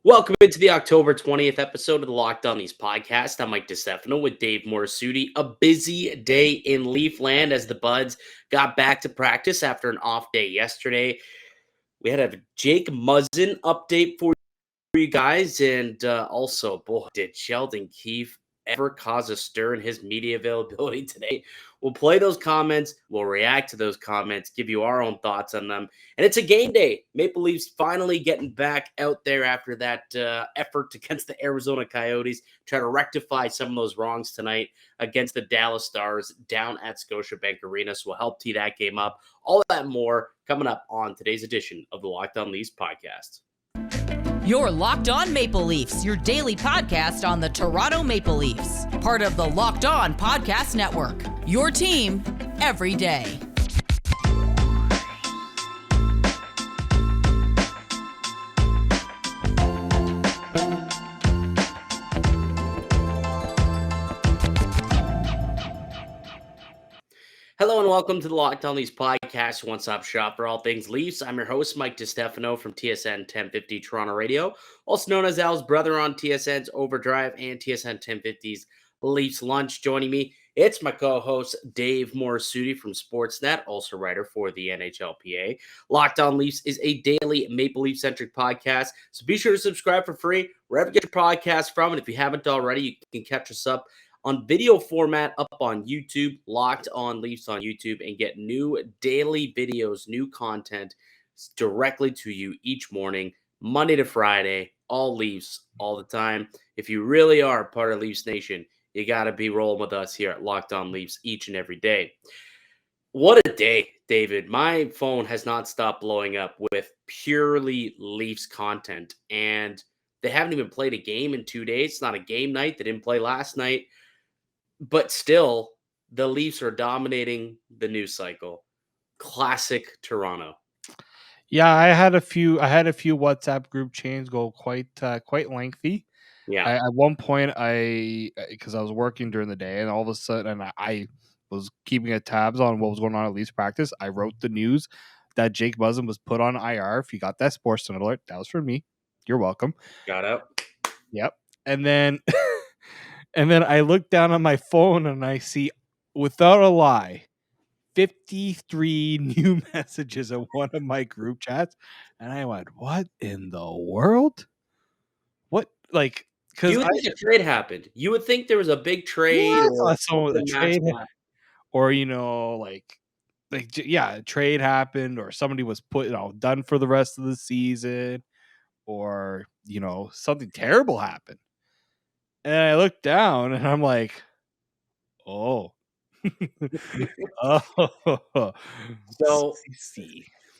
Welcome into the October 20th episode of the Locked On Leafs podcast. I'm Mike DiStefano with Dave Morassutti. A busy day in Leafland as the Buds got back to practice after an off day yesterday. We had a Jake Muzzin update for you guys, and also, boy, did Sheldon Keefe ever cause a stir in his media availability today? We'll play those comments, we'll react to those comments, give you our own thoughts on them. And it's a game day. Maple Leafs finally getting back out there after that effort against the Arizona Coyotes. Try to rectify some of those wrongs tonight against the Dallas Stars down at Scotiabank Arena. So we'll help tee that game up. All that and more coming up on today's edition of the Locked On Leafs podcast. You're Locked On Maple Leafs, your daily podcast on the Toronto Maple Leafs. Part of the Locked On Podcast Network, your team every day. Hello and welcome to the Locked On Leafs podcast, one-stop shop for all things Leafs. I'm your host, Mike DiStefano from TSN 1050 Toronto Radio, also known as Al's brother on TSN's Overdrive and TSN 1050's Leafs Lunch. Joining me, it's my co-host, Dave Morassutti from Sportsnet, also writer for the NHLPA. Locked On Leafs is a daily Maple Leaf-centric podcast, so be sure to subscribe for free wherever you get your podcast from. And if you haven't already, you can catch us up on video format up on YouTube, Locked On Leafs on YouTube, and get new daily videos, new content directly to you each morning, Monday to Friday, all Leafs, all the time. If you really are part of Leafs Nation, you got to be rolling with us here at Locked On Leafs each and every day. What a day, David. My phone has not stopped blowing up with purely Leafs content, and they haven't even played a game in 2 days. It's not a game night. They didn't play last night. But still, the Leafs are dominating the news cycle. Classic Toronto. Yeah, I had a few WhatsApp group chains go quite lengthy. Yeah. At one point, because I was working during the day, and all of a sudden, I was keeping tabs on what was going on at Leafs practice. I wrote the news that Jake Muzzin was put on IR. If you got that Sportsnet alert, that was for me. You're welcome. Got out. Yep. And then and then I look down on my phone and I see, without a lie, 53 new messages in one of my group chats. And I went, what in the world? What, like, because You would think a trade happened. You would think there was a big trade or a trade, or, a trade happened, or somebody was done for the rest of the season, or, something terrible happened. And I look down and I'm like, oh. Oh. So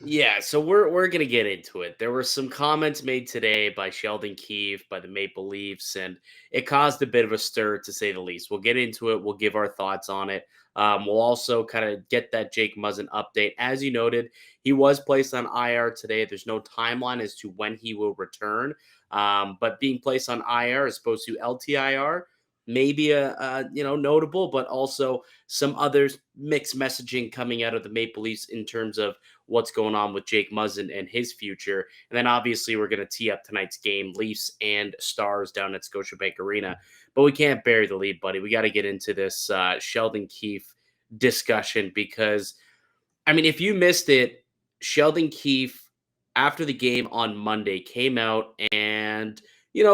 yeah, so we're gonna get into it. There were some comments made today by Sheldon Keefe, by the Maple Leafs, and it caused a bit of a stir, to say the least. We'll get into it. We'll give our thoughts on it. We'll also kind of get that Jake Muzzin update. As you noted, he was placed on IR today. There's no timeline as to when he will return, but being placed on IR as opposed to LTIR, maybe a notable, but also some other mixed messaging coming out of the Maple Leafs in terms of what's going on with Jake Muzzin and his future. And then obviously we're going to tee up tonight's game, Leafs and Stars down at Scotiabank Arena. But we can't bury the lead, buddy. We got to get into this Sheldon Keefe discussion because, I mean, if you missed it, Sheldon Keefe, after the game on Monday, came out and,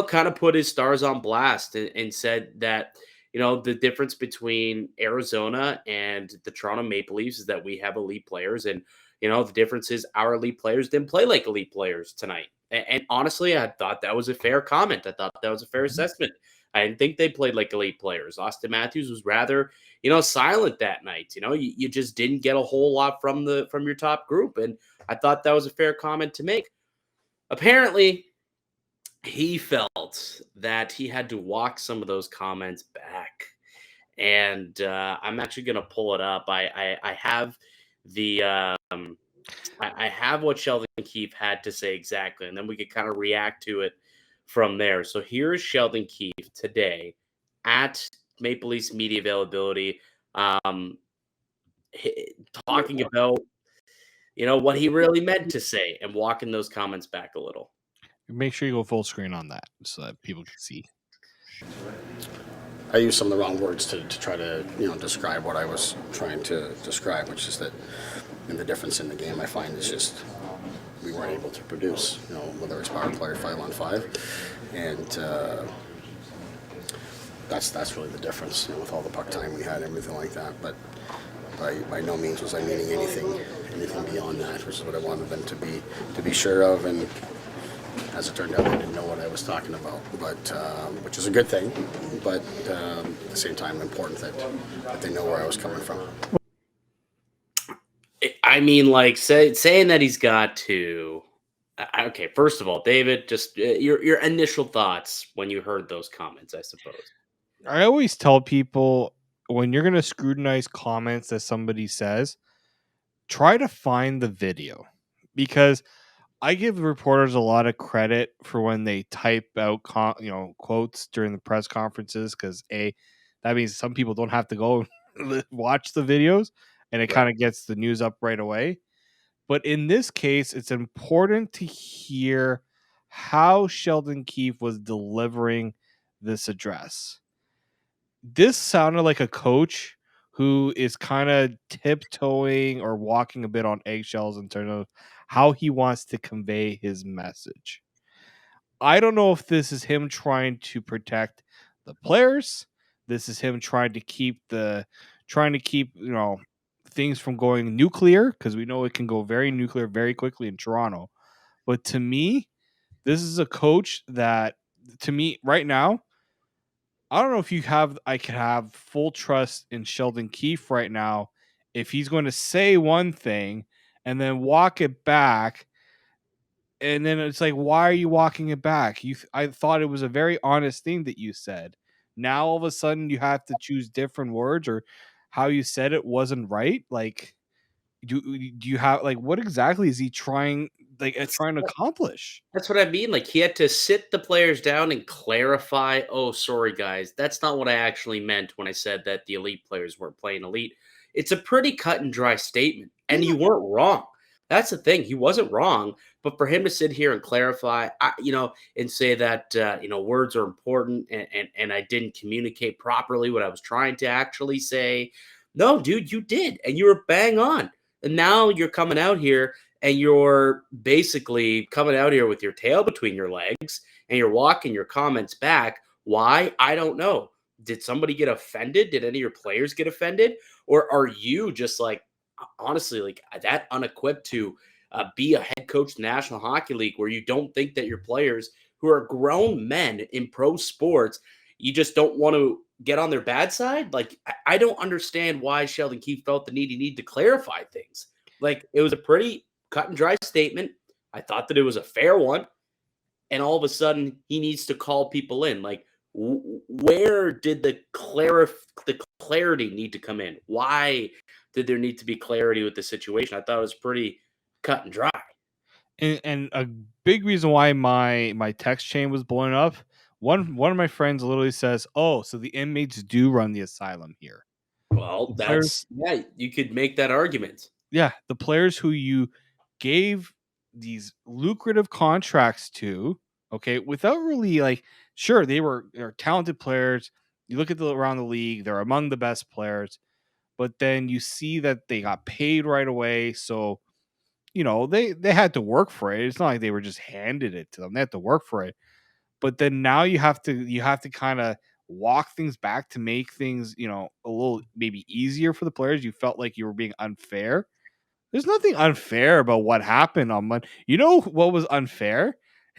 kind of put his Stars on blast and said that, the difference between Arizona and the Toronto Maple Leafs is that we have elite players. And, the difference is our elite players didn't play like elite players tonight. And honestly, I thought that was a fair comment. I thought that was a fair assessment. I didn't think they played like elite players. Austin Matthews was rather, silent that night. You just didn't get a whole lot from your top group. And I thought that was a fair comment to make. Apparently, he felt that he had to walk some of those comments back. And I'm actually going to pull it up. I have the I have what Sheldon Keefe had to say exactly, and then we could kind of react to it from there. So here's Sheldon Keefe today at Maple Leafs media availability, talking about what he really meant to say and walking those comments back a little. Make sure you go full screen on that so that people can see. I used some of the wrong words to try to describe what I was trying to describe, which is that the difference in the game I find is just we weren't able to produce, whether it's power play or 5-on-5, and that's really the difference, with all the puck time we had, everything like that. But by no means was I meaning anything beyond that, which is what I wanted them to be sure of. And as it turned out, they didn't know what I was talking about, but which is a good thing. But at the same time, important that they know where I was coming from. I mean, like saying that he's got to. Okay, first of all, David, just your initial thoughts when you heard those comments, I suppose. I always tell people when you're going to scrutinize comments that somebody says, try to find the video, because I give reporters a lot of credit for when they type out quotes during the press conferences, because that means some people don't have to go watch the videos, and it kind of gets the news up right away. But in this case, it's important to hear how Sheldon Keefe was delivering this address. This sounded like a coach who is kind of tiptoeing or walking a bit on eggshells in terms of how he wants to convey his message. I don't know if this is him trying to protect the players. This is him trying to keep things from going nuclear, because we know it can go very nuclear very quickly in Toronto. But to me, this is a coach that, to me right now, I don't know if I could have full trust in Sheldon Keefe right now if he's going to say one thing and then walk it back. And then it's like, why are you walking it back? I thought it was a very honest thing that you said. Now all of a sudden you have to choose different words, or how you said it wasn't right. Like, do you have, like, what exactly is he trying to accomplish? That's what I mean. Like, he had to sit the players down and clarify. Oh, sorry, guys, that's not what I actually meant when I said that the elite players weren't playing elite. It's a pretty cut and dry statement, and you weren't wrong. That's the thing. He wasn't wrong. But for him to sit here and clarify, and say that words are important, and I didn't communicate properly what I was trying to actually say. No, dude, you did, and you were bang on. And now you're coming out here and you're basically coming out here with your tail between your legs and you're walking your comments back. Why? I don't know. Did somebody get offended? Did any of your players get offended? Or are you just like, honestly, like that unequipped to be a head coach in the National Hockey League, where you don't think that your players, who are grown men in pro sports, you just don't want to get on their bad side? Like, I don't understand why Sheldon Keefe felt the need to clarify things. Like, it was a pretty cut and dry statement. I thought that it was a fair one. And all of a sudden, he needs to call people in. Like, where did the clarity need to come in? Why did there need to be clarity with the situation? I thought it was pretty cut and dry. And a big reason why my text chain was blowing up, one of my friends literally says, "Oh, so the inmates do run the asylum here." Well, The players, you could make that argument. yeah, the players who you gave these lucrative contracts to, okay, without really, like, sure, they're talented players. You look at around the league, they're among the best players, but then you see that they got paid right away, so they had to work for it. It's not like they were just handed it to them. They had to work for it. But then now you have to kind of walk things back to make things, a little maybe easier for the players. You felt like you were being unfair. There's nothing unfair about what happened on Monday. You know what was unfair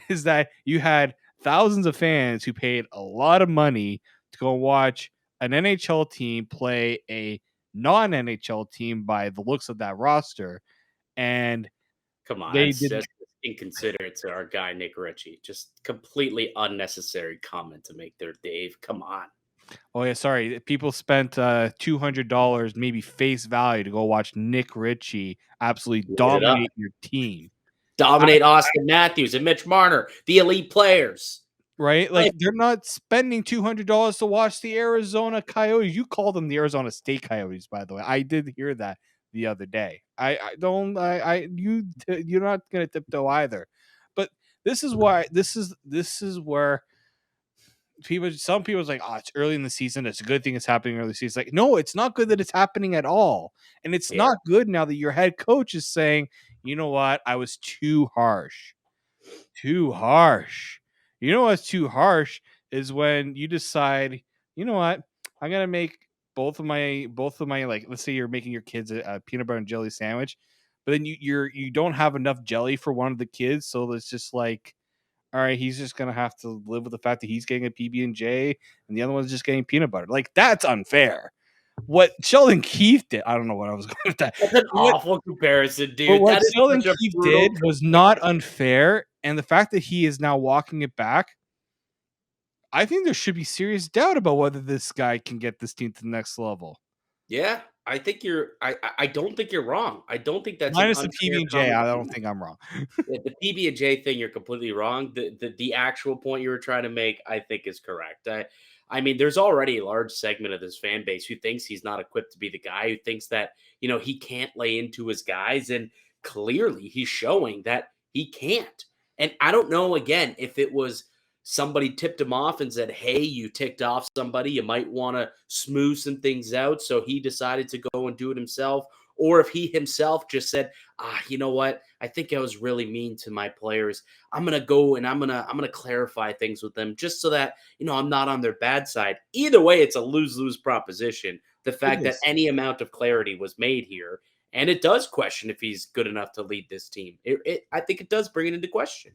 is that you had thousands of fans who paid a lot of money to go watch an NHL team play a non-NHL team by the looks of that roster, and Come on, they that's did. just inconsiderate to our guy Nick Ritchie. Just completely unnecessary comment to make there, Dave. Come on. Oh yeah, sorry. People spent $200, maybe face value, to go watch Nick Ritchie absolutely Light it up. dominate your team. Dominate Austin Matthews and Mitch Marner, the elite players. Right? Like, they're not spending $200 to watch the Arizona Coyotes. You call them the Arizona State Coyotes, by the way. I did hear that the other day. I don't. You're not gonna tiptoe either. But This is why this is where some people is like, oh, it's early in the season. It's a good thing it's happening early season. Like, no, it's not good that it's happening at all. And it's Yeah. not good now that your head coach is saying, you know what, I was too harsh. Too harsh. You know what's too harsh is when you decide, you know what, I'm gonna make both of my like, let's say you're making your kids a peanut butter and jelly sandwich, but then you don't have enough jelly for one of the kids, so it's just like, all right, he's just gonna have to live with the fact that he's getting a PB and J, and the other one's just getting peanut butter. Like, that's unfair. What Sheldon Keefe did, I don't know what I was going with that. That's an What awful comparison, but dude. what That is Sheldon such a Keefe brutal did was not unfair, and the fact that he is now walking it back, I think there should be serious doubt about whether this guy can get this team to the next level. Yeah, I think I don't think you're wrong. I don't think that's an Minus the unfair PB and J, comment I to don't make. think I'm wrong. Yeah, the PB&J thing, you're completely wrong. The actual point you were trying to make, I think, is correct. I mean, there's already a large segment of this fan base who thinks he's not equipped to be the guy, who thinks that, he can't lay into his guys, and clearly he's showing that he can't. And I don't know, again, if it was somebody tipped him off and said, "Hey, you ticked off somebody, you might want to smooth some things out," so he decided to go and do it himself, or if he himself just said, you know what? I think I was really mean to my players. I'm gonna go and I'm gonna clarify things with them just so that I'm not on their bad side. Either way, it's a lose-lose proposition. The It fact that is. any amount of clarity was made here, and it does question if he's good enough to lead this team. I think it does bring it into question.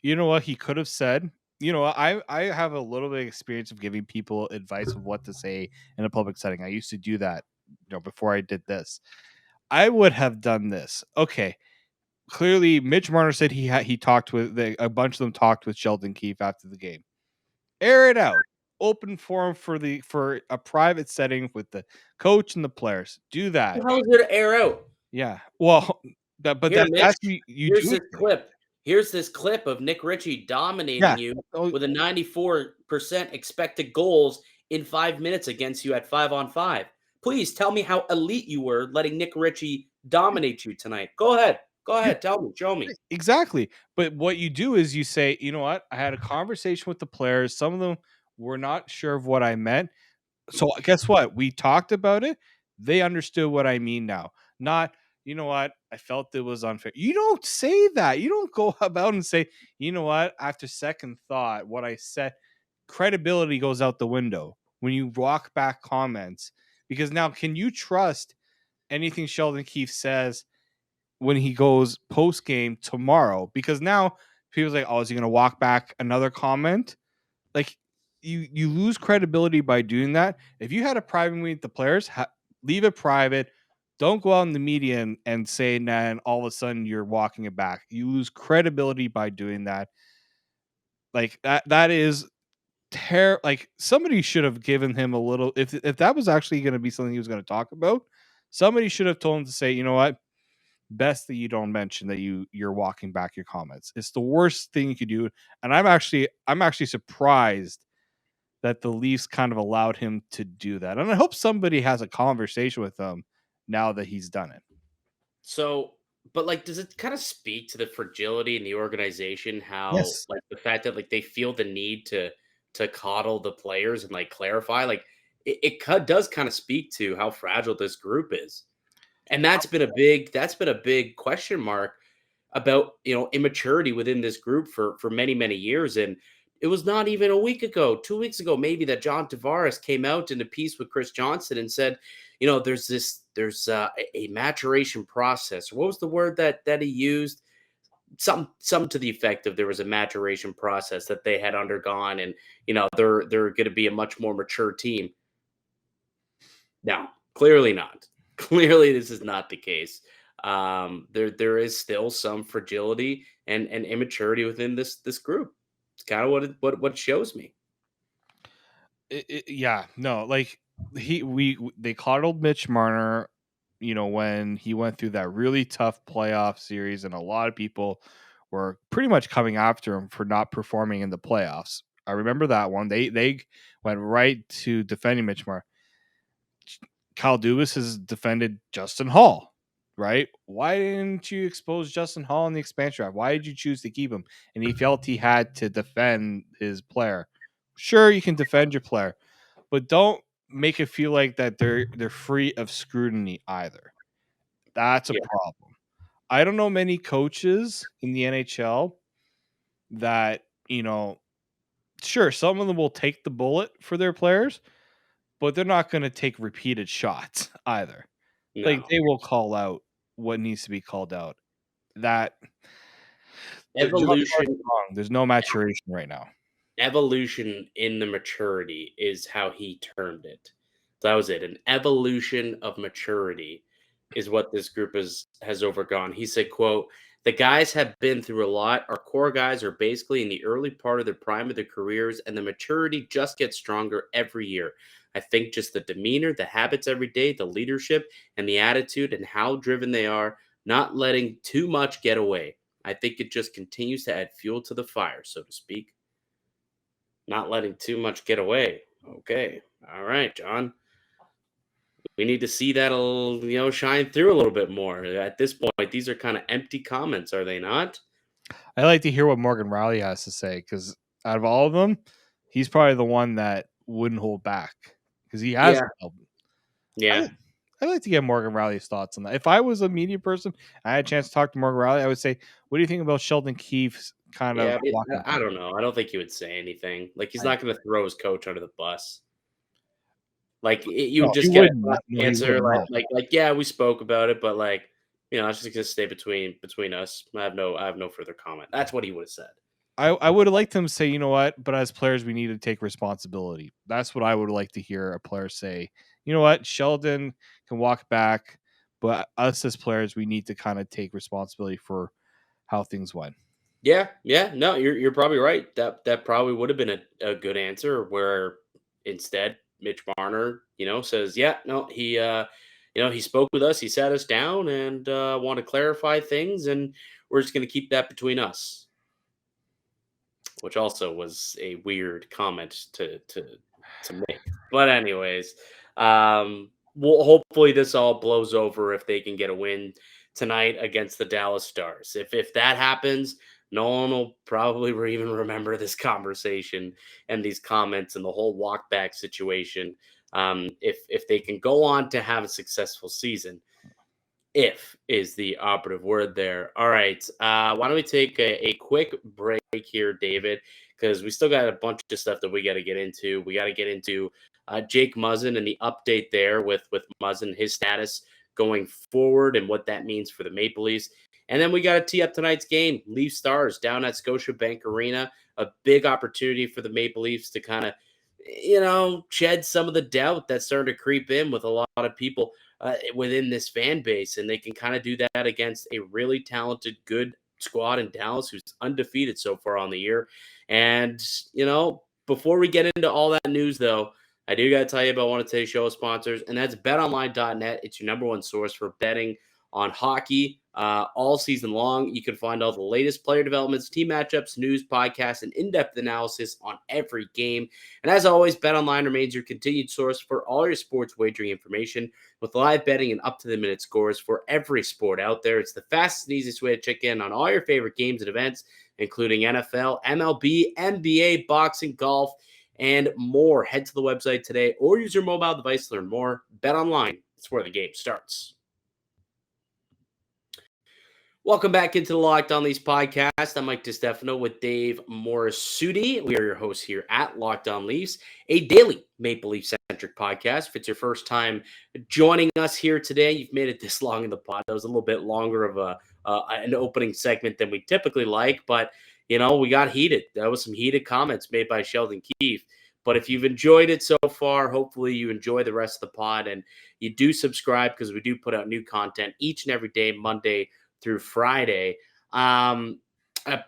You know what he could have said? You know, I have a little bit of experience of giving people advice of what to say in a public setting. I used to do that, before I did this. I would have done this. Okay, clearly Mitch Marner said he talked with a bunch of them talked with Sheldon Keefe after the game. Air it out. Open forum for a private setting with the coach and the players. Do that. How is there to air out? Yeah. Well, Here, Mitch, that's you here's do this it. clip. Here's this clip of Nick Ritchie dominating Yeah. you Oh, with a 94% expected goals in 5 minutes against you at 5-on-5. Please tell me how elite you were letting Nick Ritchie dominate you tonight. Go ahead. Go yeah, ahead. Tell me. Show me. exactly. But what you do is you say, you know what? I had a conversation with the players. Some of them were not sure of what I meant. So guess what? We talked about it. They understood what I mean now. Not, you know what? I felt it was unfair. You don't say that. You don't go about and say, you know what? After second thought, what I said, credibility goes out the window when you walk back comments. Because now, can you trust anything Sheldon Keefe says when he goes post game tomorrow? Because now people's like, oh, is he going to walk back another comment? Like, you lose credibility by doing that. If you had a private meeting with the players, leave it private. Don't go out in the media and say, nah, and all of a sudden you're walking it back. You lose credibility by doing that. Like, that is like, somebody should have given him a little, if that was actually going to be something he was going to talk about, somebody should have told him to say, you know what, best that you don't mention that you're walking back your comments. It's the worst thing you could do. And I'm actually surprised that the Leafs kind of allowed him to do that. And I hope somebody has a conversation with him now that he's done it. So, but like, does it kind of speak to the fragility in the organization? How, Yes. like, the fact that, like, they feel the need to coddle the players and, like, clarify, like, does kind of speak to how fragile this group is. And that's been a big question mark about, immaturity within this group for many, many years. And it was not even a week ago, 2 weeks ago, maybe, that John Tavares came out in a piece with Chris Johnson and said, there's a maturation process. What was the word that he used? Some to the effect of, there was a maturation process that they had undergone, and they're going to be a much more mature team. No, clearly not. Clearly, this is not the case. There is still some fragility and immaturity within this group. It's kind of what it shows me. Yeah, no, like, they coddled Mitch Marner, when he went through that really tough playoff series, and a lot of people were pretty much coming after him for not performing in the playoffs. I remember that one. They went right to defending Mitch Marner. Kyle Dubas has defended Justin Hall. right? Why didn't you expose Justin Hall in the expansion draft? Why did you choose to keep him? And he felt he had to defend his player. Sure, you can defend your player, but don't make it feel like that they're free of scrutiny either. That's a Yeah. problem. I don't know many coaches in the NHL that, sure, some of them will take the bullet for their players, but they're not going to take repeated shots either. Like, No. they will call out what needs to be called out. That John Clark's Evolution wrong. There's no maturation right now. evolution in the maturity is how he termed it. That was it. An evolution of maturity is what this group has overgone. He said, quote, the guys have been through a lot. Our core guys are basically in the early part of their prime of their careers, and the maturity just gets stronger every year. I think just the demeanor, the habits every day, the leadership, and the attitude, and how driven they are, not letting too much get away. I think it just continues to add fuel to the fire, so to speak. Not letting too much get away. Okay. All right, John. We need to see that shine through a little bit more. At this point, these are kind of empty comments, are they not? I like to hear what Morgan Riley has to say because out of all of them, he's probably the one that wouldn't hold back because he has. Yeah. I Yeah. like, I'd like to get Morgan Riley's thoughts on that. If I was a media person, I had a chance to talk to Morgan Riley, I would say, "What do you think about Sheldon Keefe's kind of Yeah. walking I back?" don't know. I don't think he would say anything. Like, he's I, not going to throw his coach under the bus. Like, you would no, he just get a wouldn't. flat No, he answer, wouldn't. No. yeah, we spoke about it, but it's just gonna stay between us. I have no further comment. That's what he would have said. I would have liked him to say, you know what, but as players, we need to take responsibility. That's what I would like to hear a player say. You know what, Sheldon can walk back, but us as players, we need to kind of take responsibility for how things went. Yeah, no, you're probably right. That probably would have been a good answer. Where instead, Mitch Marner, says, yeah, no, he spoke with us, he sat us down, and want to clarify things, and we're just going to keep that between us. Which also was a weird comment to make. But anyways, well, hopefully this all blows over if they can get a win tonight against the Dallas Stars. If that happens, no one will probably even remember this conversation and these comments and the whole walk back situation. If they can go on to have a successful season, if is the operative word there. All right. Why don't we take a quick break here, David? Because we still got a bunch of stuff that we got to get into. We got to get into Jake Muzzin and the update there with Muzzin, his status going forward and what that means for the Maple Leafs. And then we got to tee up tonight's game, Leaf Stars down at Scotiabank Arena. A big opportunity for the Maple Leafs to kind of, shed some of the doubt that's starting to creep in with a lot of people within this fan base, and they can kind of do that against a really talented, good squad in Dallas who's undefeated so far on the year. And before we get into all that news, though, I do got to tell you about one of today's show sponsors, and that's BetOnline.net. It's your number one source for betting on hockey all season long. You can find all the latest player developments, team matchups, news, podcasts, and in-depth analysis on every game. And as always, BetOnline remains your continued source for all your sports wagering information with live betting and up-to-the-minute scores for every sport out there. It's the fastest and easiest way to check in on all your favorite games and events, including NFL, MLB, NBA, boxing, golf, and more. Head to the website today or use your mobile device to learn more. BetOnline, it's where the game starts. Welcome back into the Locked On Leafs podcast. I'm Mike DiStefano with Dave Morassutti. We are your hosts here at Locked On Leafs, a daily Maple Leaf-centric podcast. If it's your first time joining us here today, you've made it this long in the pod. That was a little bit longer of an opening segment than we typically like, but, we got heated. That was some heated comments made by Sheldon Keefe. But if you've enjoyed it so far, hopefully you enjoy the rest of the pod, and you do subscribe because we do put out new content each and every day, Monday through Friday. A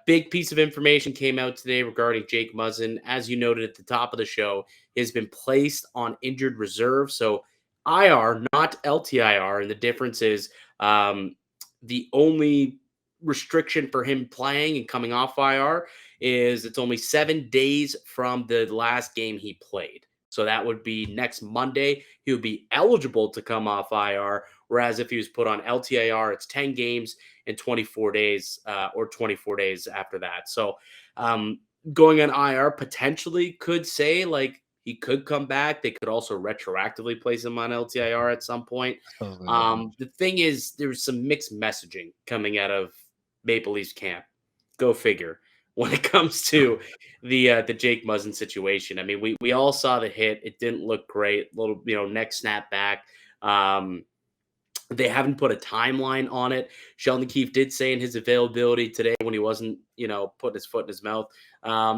big piece of information came out today regarding Jake Muzzin. As you noted at the top of the show, he has been placed on injured reserve. So IR, not LTIR. And the difference is the only restriction for him playing and coming off IR is it's only 7 days from the last game he played. So that would be next Monday. He would be eligible to come off IR Whereas if he was put on LTIR, it's 10 games and 24 days or 24 days after that. So going on IR potentially could say like he could come back. They could also retroactively place him on LTIR at some point. The thing is, there's some mixed messaging coming out of Maple Leafs camp. Go figure. When it comes to the Jake Muzzin situation, I mean, we all saw the hit. It didn't look great. Little neck snap back. They haven't put a timeline on it. Sheldon Keefe did say in his availability today when he wasn't, putting his foot in his mouth,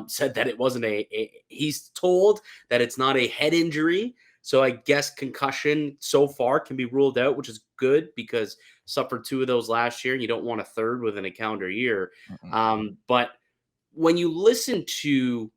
said that it wasn't he's told that it's not a head injury. So I guess concussion so far can be ruled out, which is good because suffered 2 of those last year and you don't want a third within a calendar year. But when you listen to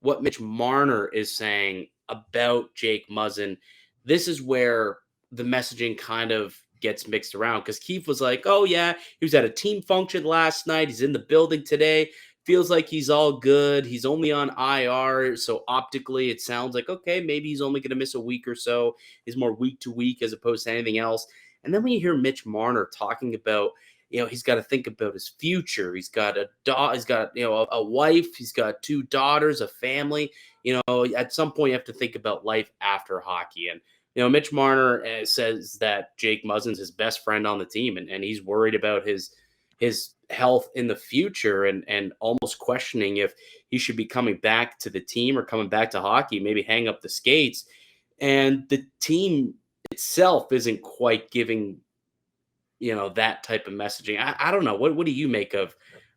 what Mitch Marner is saying about Jake Muzzin, this is where the messaging kind of gets mixed around because Keefe was like, oh, yeah, he was at a team function last night. He's in the building today. Feels like he's all good. He's only on IR. So optically, it sounds like, okay, maybe he's only going to miss a week or so. He's more week to week as opposed to anything else. And then when you hear Mitch Marner talking about, he's got to think about his future. He's got a dog. He's got, a wife. He's got 2 daughters, a family. At some point you have to think about life after hockey. And, Mitch Marner says that Jake Muzzin's his best friend on the team, and he's worried about his health in the future and almost questioning if he should be coming back to the team or coming back to hockey, maybe hang up the skates. And the team itself isn't quite giving that type of messaging. I don't know. What do you make of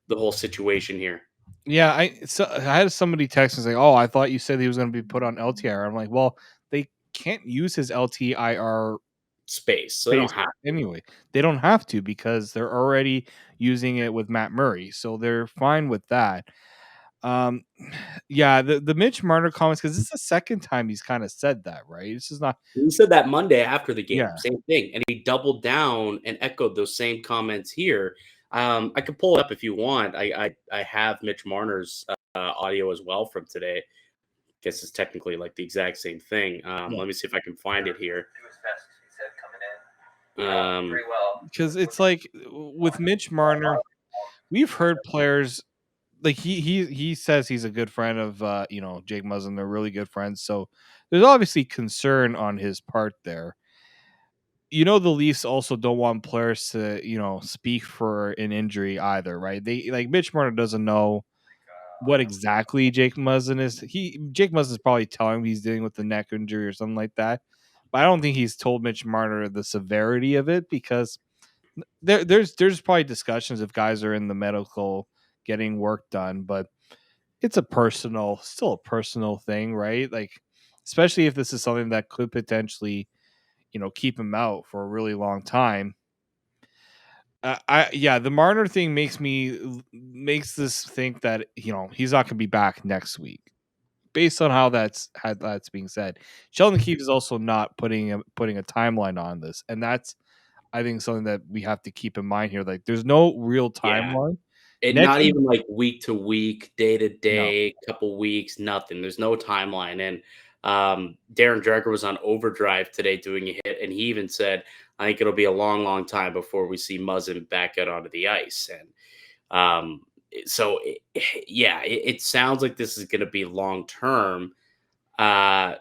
the whole situation here? Yeah, I had somebody text and say, "Oh, I thought you said he was going to be put on LTIR." I'm like, "Well, they can't use his LTIR space, so they don't have to. Anyway. They don't have to because they're already using it with Matt Murray, so they're fine with that." Yeah, the Mitch Marner comments because this is the second time he's kind of said that, right? This is not. He said that Monday after the game, Yeah. same thing, and he doubled down and echoed those same comments here. I could pull it up if you want. I have Mitch Marner's audio as well from today. Guess it's technically like the exact same thing. Let me see if I can find it here. Because it's like with Mitch Marner, we've heard players like he says he's a good friend of Jake Muzzin. They're really good friends, so there's obviously concern on his part there. The Leafs also don't want players to speak for an injury either, right? They like Mitch Marner doesn't know what exactly Jake Muzzin is. Jake Muzzin is probably telling him he's dealing with the neck injury or something like that, but I don't think he's told Mitch Marner the severity of it because there's probably discussions if guys are in the medical getting work done, but it's still a personal thing, right? Like, especially if this is something that could potentially, keep him out for a really long time. The Marner thing makes this think that he's not going to be back next week, based on how that's being said. Sheldon Keefe is also not putting a timeline on this, and that's I think something that we have to keep in mind here. Like, there's no real timeline. Not even like week to week, day to No. day, couple weeks, nothing. There's no timeline. And Darren Dreger was on overdrive today doing a hit, and he even said, I think it'll be a long, long time before we see Muzzin back out onto the ice. And it sounds like this is going to be long term. How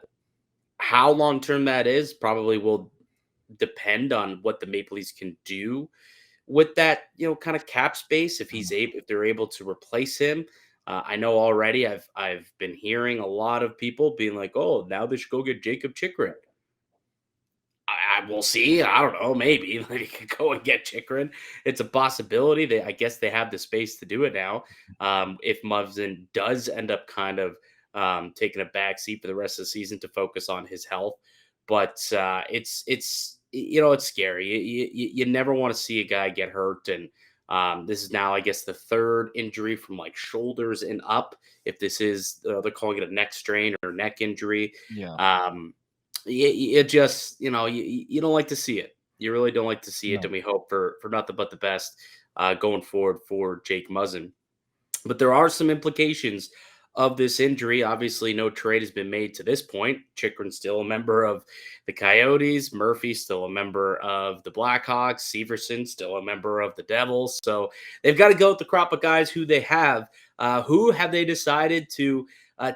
long term that is probably will depend on what the Maple Leafs can do with that, kind of cap space. If they're able to replace him. I know already I've been hearing a lot of people being like, oh, now they should go get Jacob Chikrin. I will see. I don't know. Maybe they could go and get Chikrin. It's a possibility. I guess they have the space to do it now. If Muzzin does end up kind of taking a back seat for the rest of the season to focus on his health, but it's scary. You never want to see a guy get hurt, and this is now, I guess, the 3rd injury from like shoulders and up. If this is, they're calling it a neck strain or neck injury. Yeah. It just, you don't like to see it. You really don't like to see it, No. and we hope for nothing but the best going forward for Jake Muzzin. But there are some implications of this injury. Obviously, no trade has been made to this point. Chikrin's still a member of the Coyotes. Murphy's still a member of the Blackhawks. Severson still a member of the Devils. So they've got to go with the crop of guys who they have. Who have they decided to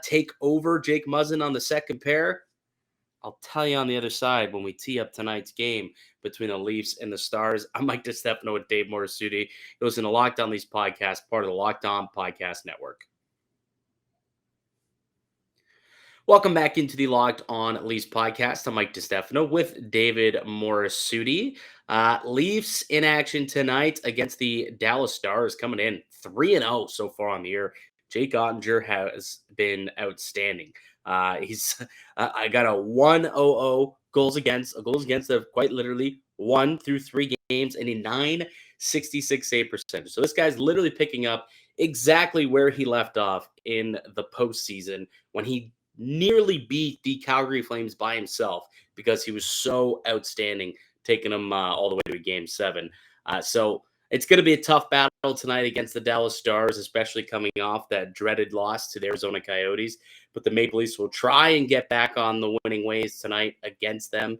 take over Jake Muzzin on the second pair? I'll tell you on the other side when we tee up tonight's game between the Leafs and the Stars. I'm Mike DiStefano with Dave Morassutti. It was in the Locked On Leafs podcast, part of the Locked On Podcast Network. Welcome back into the Locked On Leafs podcast. I'm Mike DiStefano with David Morassutti. Leafs in action tonight against the Dallas Stars, coming in 3-0 so far on the year. Jake Ottinger has been outstanding. He's I got a 1-0 goals against of quite literally 1 through 3 games and a 966 save percentage. So this guy's literally picking up exactly where he left off in the postseason when he nearly beat the Calgary Flames by himself because he was so outstanding, taking them all the way to Game 7. So it's going to be a tough battle tonight against the Dallas Stars, especially coming off that dreaded loss to the Arizona Coyotes. But the Maple Leafs will try and get back on the winning ways tonight against them.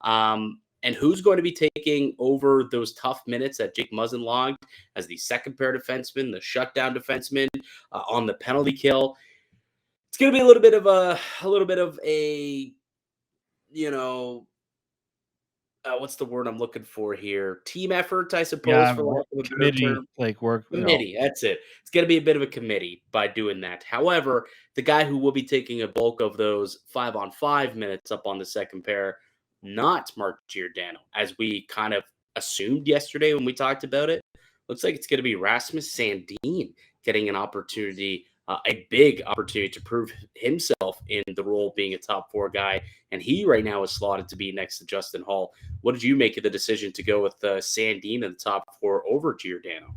And who's going to be taking over those tough minutes that Jake Muzzin logged as the second pair defenseman, the shutdown defenseman on the penalty kill? It's going to be a little bit of a, what's the word I'm looking for here? Team effort, I suppose, Yeah, for lack of a better committee, term. like work. Committee, that's it. It's going to be a bit of a committee by doing that. However, the guy who will be taking a bulk of those 5-on-5 minutes up on the second pair, not Mark Giordano, as we kind of assumed yesterday when we talked about it. Looks like it's going to be Rasmus Sandin getting an opportunity, a big opportunity to prove himself in the role of being a top 4 guy. And he right now is slotted to be next to Justin Hall. What did you make of the decision to go with Sandin in the top 4 over Giordano?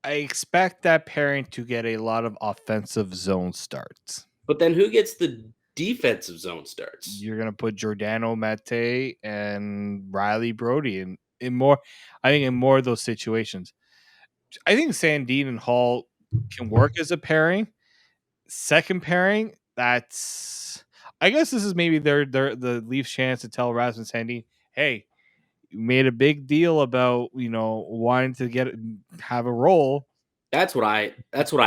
I expect that pairing to get a lot of offensive zone starts. But then who gets the defensive zone starts? You're gonna put Giordano, Mate, and Riley Brody in more. I think in more of those situations. I think Sandin and Hall can work as a pairing. Second pairing, that's I guess this is maybe the Leafs' chance to tell Rasmus Sandin, hey, you made a big deal about wanting to have a role. That's what I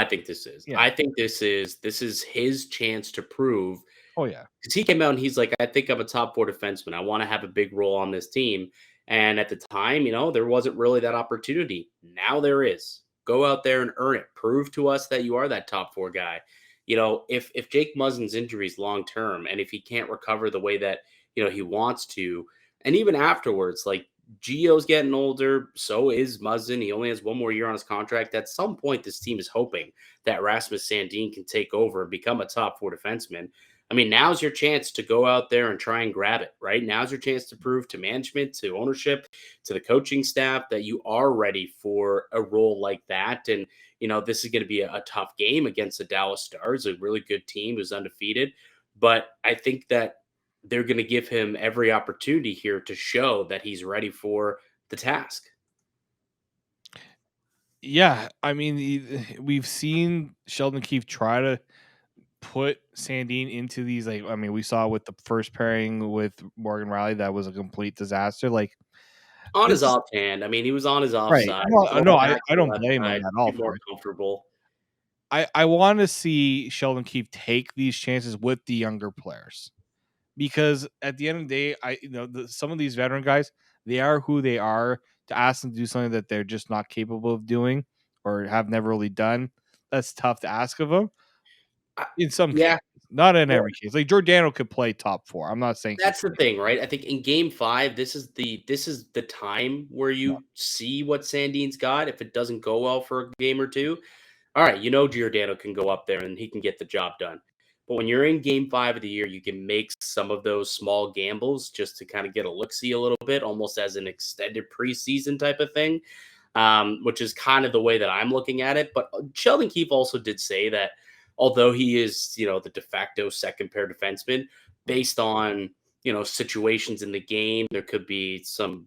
think this is. Yeah. I think this is his chance to prove, Oh yeah. because he came out and he's like, I think I'm a top 4 defenseman. I want to have a big role on this team. And at the time, there wasn't really that opportunity. Now there is. Go out there and earn it. Prove to us that you are that top 4 guy. If Jake Muzzin's injury is long term and if he can't recover the way that he wants to, and even afterwards, like Gio's getting older, so is Muzzin. He only has 1 more year on his contract. At some point, this team is hoping that Rasmus Sandin can take over and become a top 4 defenseman. I mean, now's your chance to go out there and try and grab it, right? Now's your chance to prove to management, to ownership, to the coaching staff that you are ready for a role like that. And, this is going to be a tough game against the Dallas Stars, a really good team who's undefeated. But I think that they're going to give him every opportunity here to show that he's ready for the task. Yeah, I mean, we've seen Sheldon Keefe try to put Sandin into these, we saw with the first pairing with Morgan Riley, that was a complete disaster. On his offhand, he was on his Right. offside. No, I don't blame him at all. More comfortable. I want to see Sheldon Keefe take these chances with the younger players, because at the end of the day, some of these veteran guys, they are who they are. To ask them to do something that they're just not capable of doing or have never really done, that's tough to ask of them. In some cases, not in every case. Like Giordano could play top 4. I'm not saying that's the thing, right? I think in Game 5, this is the time where you see what Sandin's got. If it doesn't go well for a game or two, all right, Giordano can go up there and he can get the job done. But when you're in Game 5 of the year, you can make some of those small gambles just to kind of get a look-see a little bit, almost as an extended preseason type of thing, which is kind of the way that I'm looking at it. But Sheldon Keefe also did say that although he is, the de facto second pair defenseman, based on, situations in the game, there could be some,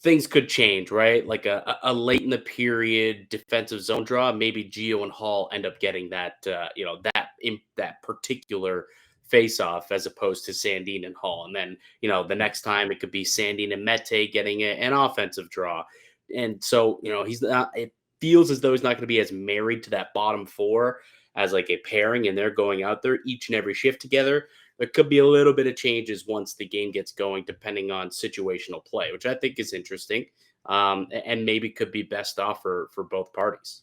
things could change, right? Like a late in the period defensive zone draw, maybe Gio and Hall end up getting that, that particular face off as opposed to Sandin and Hall. And then, the next time it could be Sandin and Mete getting an offensive draw. And so, he's not, it feels as though he's not going to be as married to that bottom four as like a pairing, and they're going out there each and every shift together. There could be a little bit of changes once the game gets going, depending on situational play, which I think is interesting, and maybe could be best off for both parties.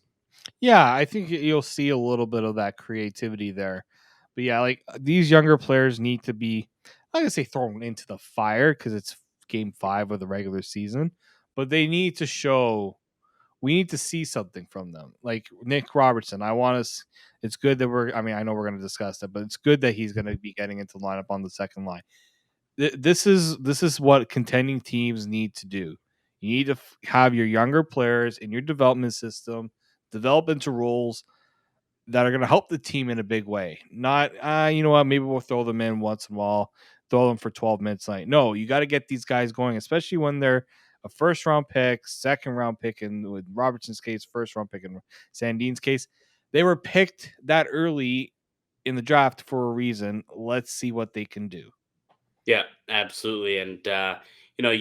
Yeah, I think you'll see a little bit of that creativity there. But yeah, like these younger players need to be, I'm gonna say thrown into the fire because it's game 5 of the regular season, but they need to show. We need to see something from them. Like Nick Robertson, I want us. It's good that I mean, I know we're going to discuss that, but it's good that he's going to be getting into lineup on the second line. This is what contending teams need to do. You need to have your younger players in your development system develop into roles that are going to help the team in a big way. Not, you know what, maybe we'll throw them in once in a while, throw them for 12 minutes a night. No, you got to get these guys going, especially when they're a first round pick, second round pick, and with Robertson's case, first round pick, in Sandin's case, they were picked that early in the draft for a reason. Let's see what they can do. Yeah, absolutely. And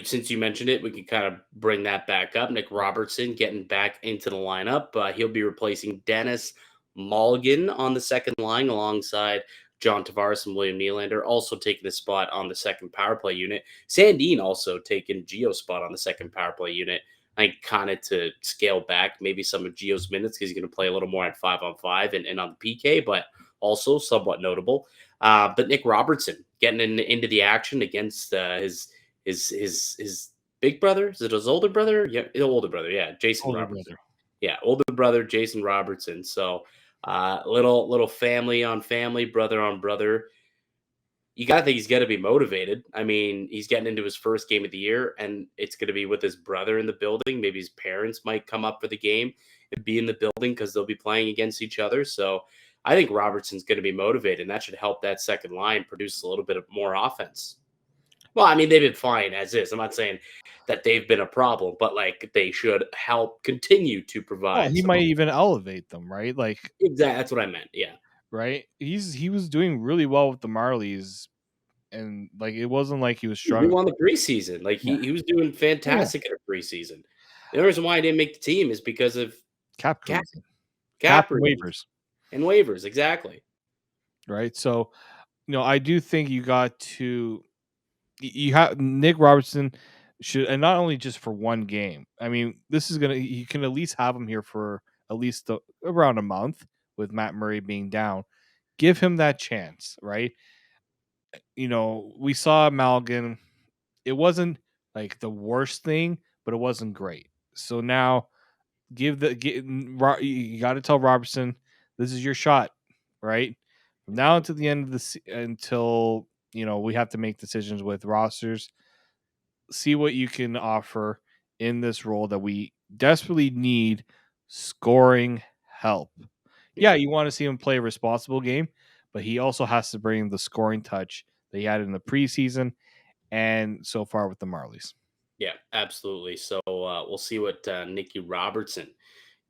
since you mentioned it, we can kind of bring that back up. Nick Robertson getting back into the lineup. He'll be replacing Dennis Mulligan on the second line alongside John Tavares and William Nylander, also taking the spot on the second power play unit. Sandin also taking Gio's spot on the second power play unit. I think kind of to scale back maybe some of Gio's minutes because he's going to play a little more at 5-on-5 and on the PK, but also somewhat notable. But Nick Robertson getting into the action against his big brother. Is it his older brother? Yeah, his older brother. Yeah, Jason Older Robertson. brother. Yeah, older brother Jason Robertson. So little family on family, brother on brother. You got to think he's got to be motivated. I mean, he's getting into his first game of the year, and it's going to be with his brother in the building. Maybe his parents might come up for the game and be in the building because they'll be playing against each other. So I think Robertson's going to be motivated, and that should help that second line produce a little bit of more offense. Well, I mean, they've been fine as is. I'm not saying that they've been a problem, but like they should help continue to Well, provide he some. might even elevate them, right? Like, Exactly, that's what I meant. Yeah, right? He was doing really well with the Marlies, and like it wasn't like he was he struggling. won the preseason. Like Yeah. he was doing Yeah. fantastic in a preseason. The only reason why I didn't make the team is because of Cap cap reason. Cap cap and reasons waivers, and waivers. Exactly. right? So, I do think you got to you have Nick Robertson should, and not only just for one game. I mean, this is gonna you can at least have him here for at least around a month with Matt Murray being down. Give him that chance, right? We saw Malgin. It wasn't like the worst thing, but it wasn't great. So now you got to tell Robertson this is your shot, right? From now until the end of until we have to make decisions with rosters. See what you can offer in this role that we desperately need scoring help. Yeah, Yeah. you want to see him play a responsible game, but he also has to bring the scoring touch that he had in the preseason and so far with the Marlies. Yeah, absolutely. So we'll see what Nicky Robertson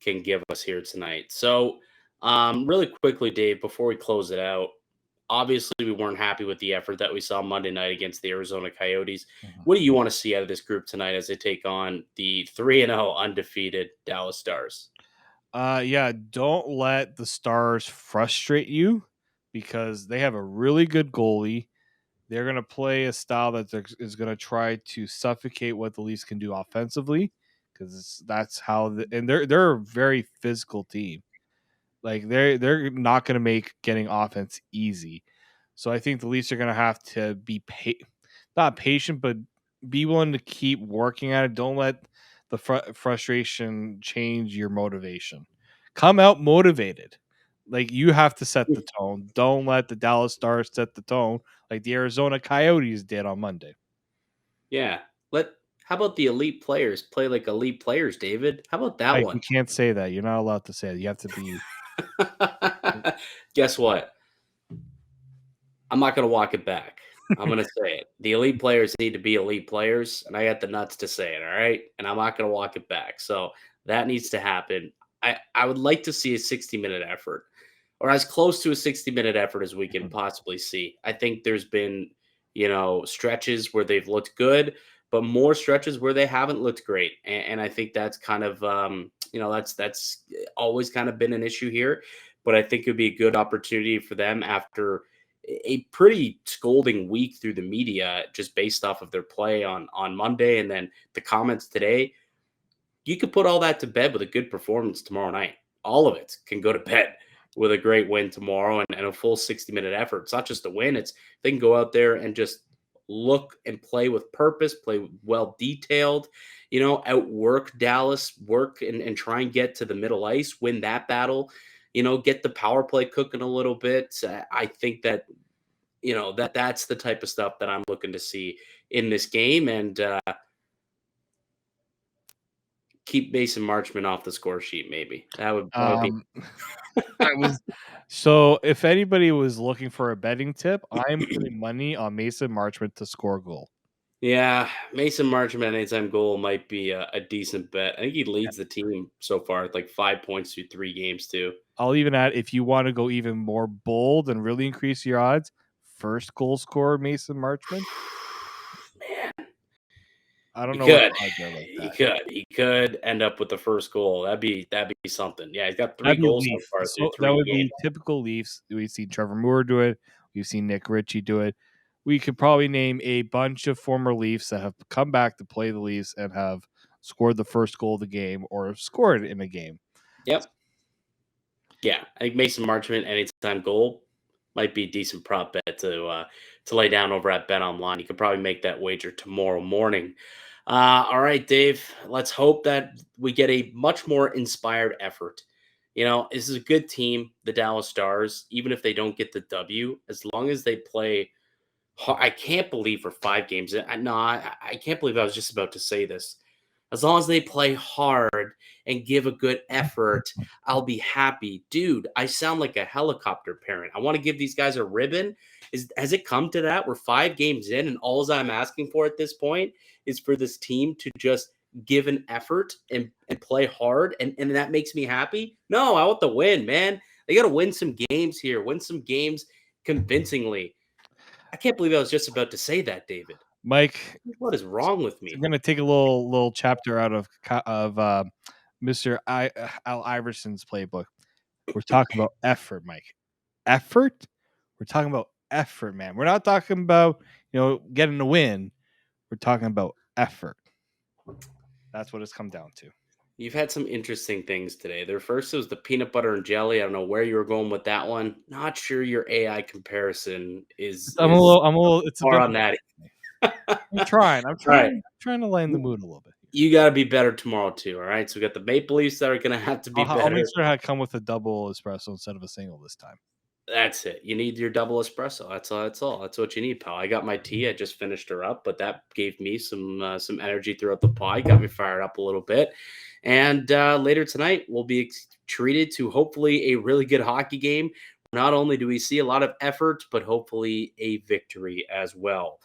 can give us here tonight. So, really quickly, Dave, before we close it out, obviously we weren't happy with the effort that we saw Monday night against the Arizona Coyotes. Mhm. What do you want to see out of this group tonight as they take on the 3-0 undefeated Dallas Stars? Yeah, don't let the Stars frustrate you because they have a really good goalie. They're going to play a style that is going to try to suffocate what the Leafs can do offensively because that's how and they're a very physical team. Like they're not going to make getting offense easy. So I think the Leafs are going to have to be not patient, but be willing to keep working at it. Don't let the frustration change your motivation. Come out motivated. Like you have to set the tone. Don't let the Dallas Stars set the tone like the Arizona Coyotes did on Monday. Yeah. How about the elite players play like elite players, David? How about that You one? can't say that. You're not allowed to say that. You have to be. Guess what? I'm not going to walk it back. I'm gonna say it. The elite players need to be elite players, and I got the nuts to say it. All right, and I'm not gonna walk it back. So that needs to happen. I would like to see a 60-minute effort, or as close to a 60-minute effort as we can possibly see. I think there's been stretches where they've looked good, but more stretches where they haven't looked great, and I think that's kind of that's always kind of been an issue here. But I think it would be a good opportunity for them after a pretty scolding week through the media, just based off of their play on Monday, and then the comments today. You could put all that to bed with a good performance tomorrow night. All of it can go to bed with a great win tomorrow, and a full 60-minute effort. It's not just a win, it's they can go out there and just look and play with purpose, play well detailed, outwork Dallas, work and try and get to the middle ice, win that battle, get the power play cooking a little bit. I think that that's the type of stuff that I'm looking to see in this game, and keep Mason Marchman off the score sheet. Maybe that would be. I was so if anybody was looking for a betting tip, I'm putting money on Mason Marchment to score a goal. Yeah, Mason Marchman anytime goal might be a decent bet. I think he leads the team so far with like 5 points through 3 games too. I'll even add, if you want to go even more bold and really increase your odds, first goal scorer Mason Marchman. Man, I don't he know what could. odds are like He that. could. He could end up with the first goal. That'd be something. Yeah, he's got 3 That'd be goals so Leaf. far through So that 3 would games. be typical Leafs. We've seen Trevor Moore do it. We've seen Nick Ritchie do it. We could probably name a bunch of former Leafs that have come back to play the Leafs and have scored the first goal of the game or have scored in a game. Yep. Yeah, I think Mason Marchman anytime goal might be a decent prop bet to lay down over at BetOnline. You could probably make that wager tomorrow morning. All right, Dave. Let's hope that we get a much more inspired effort. This is a good team, the Dallas Stars. Even if they don't get the W, as long as they play, I can't believe for 5 games. No, I can't believe I was just about to say this. As long as they play hard and give a good effort, I'll be happy. Dude, I sound like a helicopter parent. I want to give these guys a ribbon. Has it come to that? We're 5 games in, and all I'm asking for at this point is for this team to just give an effort and play hard, and that makes me happy? No, I want the win, man. They got to win some games here, win some games convincingly. I can't believe I was just about to say that, David. Mike, What is wrong with me? I'm going to take a little chapter out of Mr. Al Iverson's playbook. We're talking about effort, Mike. Effort? We're talking about effort, man. We're not talking about, getting a win. We're talking about effort. That's what it's come down to. You've had some interesting things today. There first was the peanut butter and jelly. I don't know where you were going with that one. Not sure your AI comparison is I'm a little. It's far a on that. I'm trying. I'm Right. trying to lighten the mood a little bit. You got to be better tomorrow too. All right. So we got the Maple Leafs that are going to have to be I'll better. make sure I come with a double espresso instead of a single this time. That's it. You need your double espresso. That's all. That's all. That's what you need, pal. I got my tea. I just finished her up, but that gave me some energy throughout the pod. Got me fired up a little bit. And later tonight, we'll be treated to hopefully a really good hockey game. Not only do we see a lot of effort, but hopefully a victory as well.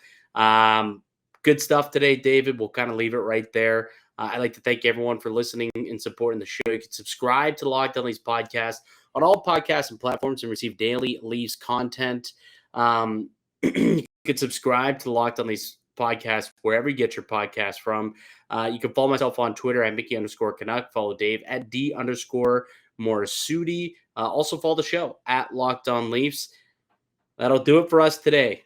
Good stuff today, David. We'll kind of leave it right there. I'd like to thank everyone for listening and supporting the show. You can subscribe to the Locked On Leafs podcast on all podcasts and platforms and receive daily Leafs content. You can subscribe to the Locked On Leafs podcast wherever you get your podcast from. You can follow myself on Twitter at Mickey_Canuck. Follow Dave at D_Morassutti. Also follow the show at Locked On Leafs. That'll do it for us today.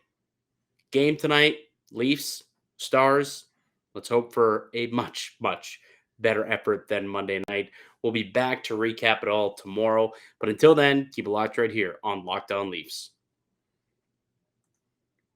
Game tonight, Leafs, Stars. Let's hope for a much, much better effort than Monday night. We'll be back to recap it all tomorrow. But until then, keep it locked right here on Locked On Leafs.